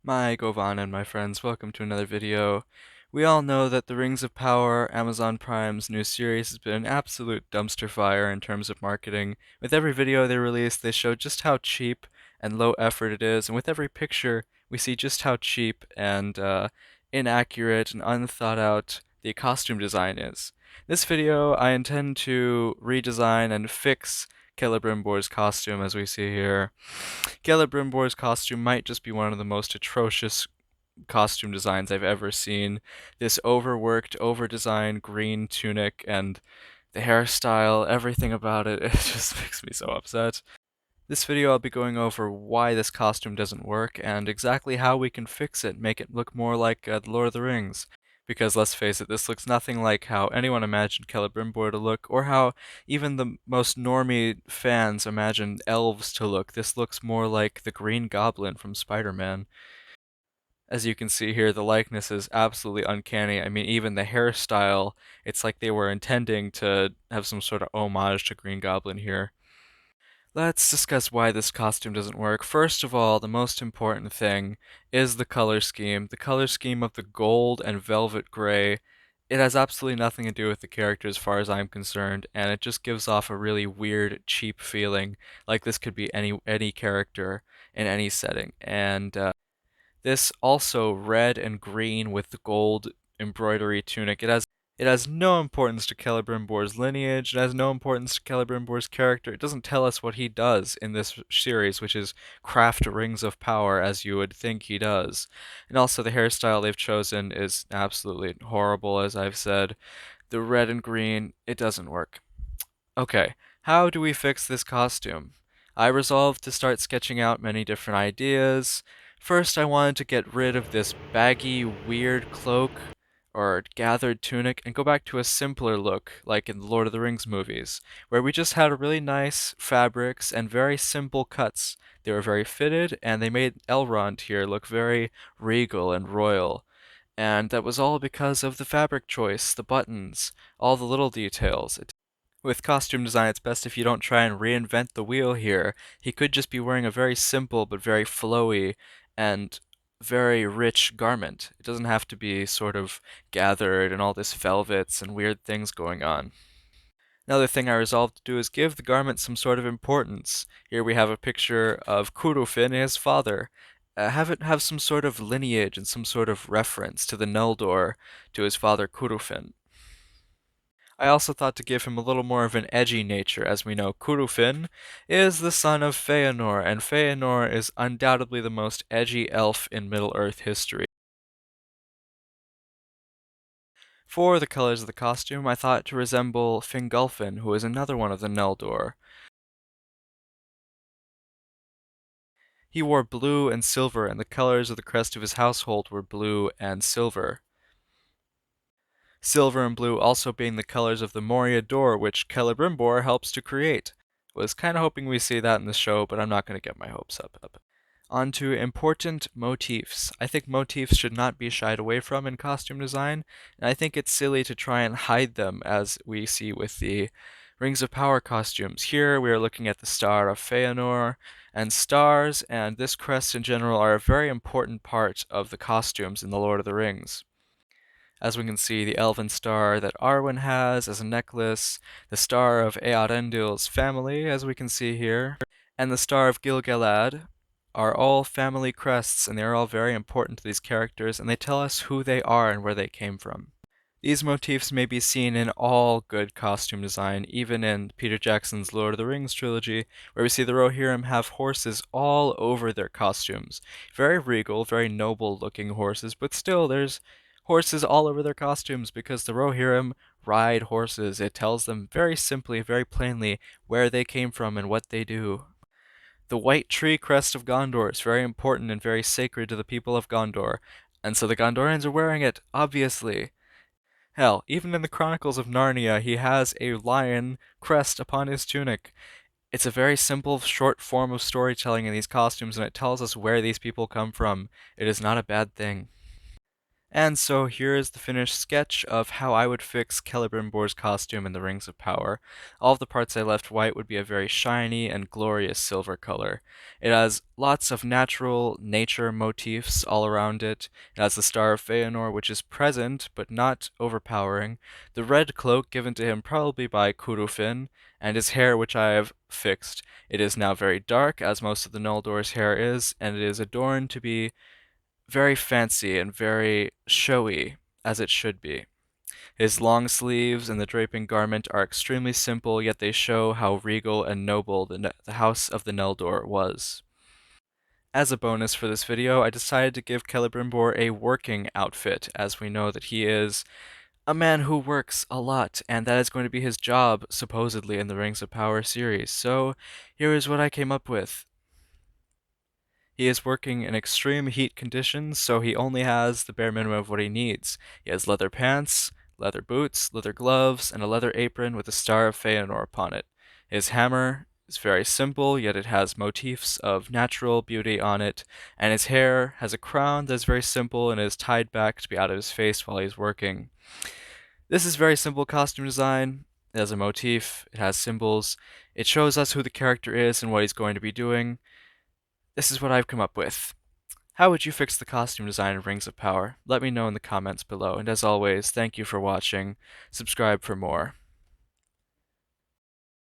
My Govan and my friends, welcome to another video. We all know that the Rings of Power, Amazon Prime's new series, has been an absolute dumpster fire in terms of marketing. With every video they release, they show just how cheap and low effort it is, and with every picture, we see just how cheap and inaccurate and unthought out the costume design is. This video, I intend to redesign and fix Celebrimbor's costume as we see here. Celebrimbor's costume might just be one of the most atrocious costume designs I've ever seen. This overworked, overdesigned green tunic and the hairstyle, everything about it, it just makes me so upset. This video I'll be going over why this costume doesn't work and exactly how we can fix it, make it look more like The Lord of the Rings. Because let's face it, this looks nothing like how anyone imagined Celebrimbor to look, or how even the most normie fans imagined elves to look. This looks more like the Green Goblin from Spider-Man. As you can see here, the likeness is absolutely uncanny. I mean, even the hairstyle, it's like they were intending to have some sort of homage to Green Goblin here. Let's discuss why this costume doesn't work. First of all, the most important thing is the color scheme. The color scheme of the gold and velvet gray. It has absolutely nothing to do with the character as far as I'm concerned, and it just gives off a really weird, cheap feeling, like this could be any character in any setting. And this also red and green with the gold embroidery tunic. It has no importance to Celebrimbor's lineage. It has no importance to Celebrimbor's character. It doesn't tell us what he does in this series, which is craft rings of power as you would think he does. And also the hairstyle they've chosen is absolutely horrible, as I've said. The red and green, it doesn't work. Okay, how do we fix this costume? I resolved to start sketching out many different ideas. First, I wanted to get rid of this baggy, weird cloak or gathered tunic and go back to a simpler look, like in the Lord of the Rings movies, where we just had really nice fabrics and very simple cuts. They were very fitted, and they made Elrond here look very regal and royal. And that was all because of the fabric choice, the buttons, all the little details. With costume design, it's best if you don't try and reinvent the wheel here. He could just be wearing a very simple but very flowy and very rich garment. It doesn't have to be sort of gathered and all this velvets and weird things going on. Another thing I resolved to do is give the garment some sort of importance. Here we have a picture of Curufin and his father. Have it have some sort of lineage and some sort of reference to the Noldor, to his father Curufin. I also thought to give him a little more of an edgy nature. As we know, Curufin is the son of Feanor, and Feanor is undoubtedly the most edgy elf in Middle-earth history. For the colors of the costume, I thought to resemble Fingolfin, who is another one of the Noldor. He wore blue and silver, and the colors of the crest of his household were blue and silver. Silver and blue also being the colors of the Moria door, which Celebrimbor helps to create. Was kind of hoping we see that in the show, but I'm not going to get my hopes up. On to important motifs. I think motifs should not be shied away from in costume design, and I think it's silly to try and hide them as we see with the Rings of Power costumes. Here we are looking at the Star of Feanor, and stars and this crest in general are a very important part of the costumes in The Lord of the Rings. As we can see, the elven star that Arwen has as a necklace, the star of Earendil's family, as we can see here, and the star of Gil-galad are all family crests, and they're all very important to these characters, and they tell us who they are and where they came from. These motifs may be seen in all good costume design, even in Peter Jackson's Lord of the Rings trilogy, where we see the Rohirrim have horses all over their costumes. Very regal, very noble looking horses, but still there's horses all over their costumes because the Rohirrim ride horses. It tells them very simply, very plainly where they came from and what they do. The white tree crest of Gondor is very important and very sacred to the people of Gondor, and so the Gondorians are wearing it, obviously. Hell, even in the Chronicles of Narnia, he has a lion crest upon his tunic. It's a very simple, short form of storytelling in these costumes, and it tells us where these people come from. It is not a bad thing. And so here is the finished sketch of how I would fix Celebrimbor's costume in the Rings of Power. All of the parts I left white would be a very shiny and glorious silver color. It has lots of natural nature motifs all around it. It has the Star of Feanor, which is present but not overpowering, the red cloak given to him probably by Curufin, and his hair, which I have fixed. It is now very dark, as most of the Noldor's hair is, and it is adorned to be very fancy and very showy, as it should be. His long sleeves and the draping garment are extremely simple, yet they show how regal and noble the House of the Neldor was. As a bonus for this video, I decided to give Celebrimbor a working outfit, as we know that he is a man who works a lot, and that is going to be his job, supposedly, in the Rings of Power series. So, here is what I came up with. He is working in extreme heat conditions, so he only has the bare minimum of what he needs. He has leather pants, leather boots, leather gloves, and a leather apron with a star of Feanor upon it. His hammer is very simple, yet it has motifs of natural beauty on it, and his hair has a crown that is very simple and is tied back to be out of his face while he's working. This is very simple costume design. It has a motif, it has symbols, it shows us who the character is and what he's going to be doing. This is what I've come up with. How would you fix the costume design of Rings of Power? Let me know in the comments below, and as always, thank you for watching. Subscribe for more.